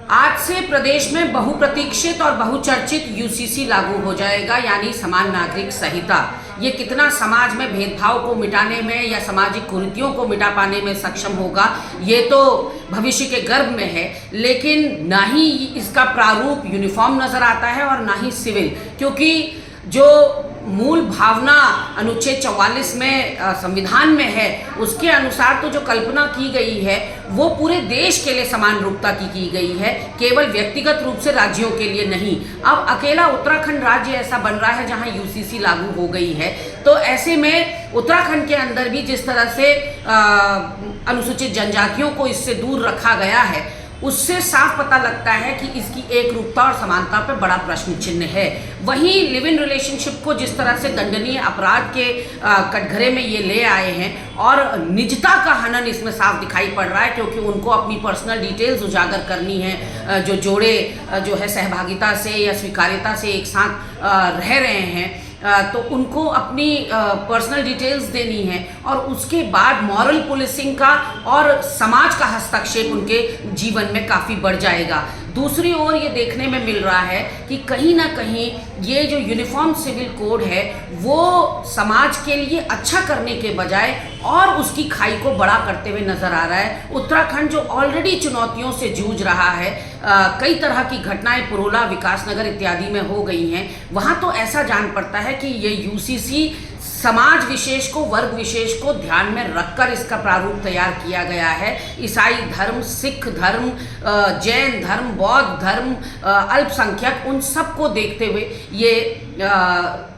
आज से प्रदेश में बहुप्रतीक्षित और बहुचर्चित यूसीसी लागू हो जाएगा, यानी समान नागरिक संहिता। ये कितना समाज में भेदभाव को मिटाने में या सामाजिक कुरीतियों को मिटा पाने में सक्षम होगा, ये तो भविष्य के गर्भ में है। लेकिन ना ही इसका प्रारूप यूनिफॉर्म नज़र आता है और ना ही सिविल, क्योंकि जो मूल भावना अनुच्छेद 44 में संविधान में है, उसके अनुसार तो जो कल्पना की गई है वो पूरे देश के लिए समान रूपता की गई है, केवल व्यक्तिगत रूप से राज्यों के लिए नहीं। अब अकेला उत्तराखंड राज्य ऐसा बन रहा है जहां यूसीसी लागू हो गई है, तो ऐसे में उत्तराखंड के अंदर भी जिस तरह से अनुसूचित जनजातियों को इससे दूर रखा गया है, उससे साफ पता लगता है कि इसकी एक रूपता और समानता पर बड़ा प्रश्न चिन्ह है। वहीं लिव इन रिलेशनशिप को जिस तरह से दंडनीय अपराध के कटघरे में ये ले आए हैं और निजता का हनन इसमें साफ दिखाई पड़ रहा है, क्योंकि उनको अपनी पर्सनल डिटेल्स उजागर करनी है। जो जोड़े जो है सहभागिता से या स्वीकार्यता से एक साथ रह रहे हैं, तो उनको अपनी पर्सनल डिटेल्स देनी है और उसके बाद मॉरल पुलिसिंग का और समाज का हस्तक्षेप उनके जीवन में काफ़ी बढ़ जाएगा। दूसरी ओर ये देखने में मिल रहा है कि कहीं ना कहीं ये जो यूनिफॉर्म सिविल कोड है वो समाज के लिए अच्छा करने के बजाय और उसकी खाई को बड़ा करते हुए नज़र आ रहा है। उत्तराखंड जो ऑलरेडी चुनौतियों से जूझ रहा है, कई तरह की घटनाएं पुरोला, विकासनगर इत्यादि में हो गई हैं, वहाँ तो ऐसा जान पड़ता है कि ये यूसीसी समाज विशेष को, वर्ग विशेष को ध्यान में रखकर इसका प्रारूप तैयार किया गया है। ईसाई धर्म, सिख धर्म, जैन धर्म, बौद्ध धर्म, अल्पसंख्यक, उन सब को देखते हुए ये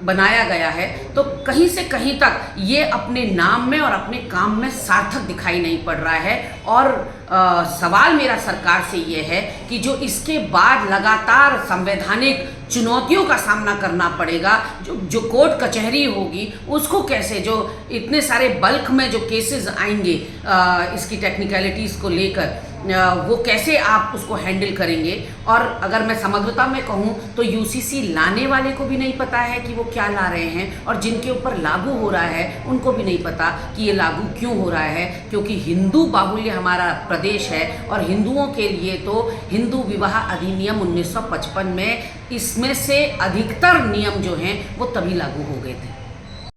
बनाया गया है। तो कहीं से कहीं तक ये अपने नाम में और अपने काम में सार्थक दिखाई नहीं पड़ रहा है। और सवाल मेरा सरकार से ये है कि जो इसके बाद लगातार संवैधानिक चुनौतियों का सामना करना पड़ेगा, जो कोर्ट कचहरी होगी, उसको कैसे, जो इतने सारे बल्क में जो केसेस आएंगे इसकी टेक्निकलिटीज़ को लेकर, वो कैसे आप उसको हैंडल करेंगे। और अगर मैं समग्रता में कहूँ तो यूसीसी लाने वाले को भी नहीं पता है कि वो क्या ला रहे हैं, और जिनके ऊपर लागू हो रहा है उनको भी नहीं पता कि ये लागू क्यों हो रहा है, क्योंकि हिंदू बाहुल्य हमारा प्रदेश है। और हिंदुओं के लिए तो हिंदू विवाह अधिनियम 1955 में इसमें से अधिकतर नियम जो हैं वो तभी लागू हो गए थे।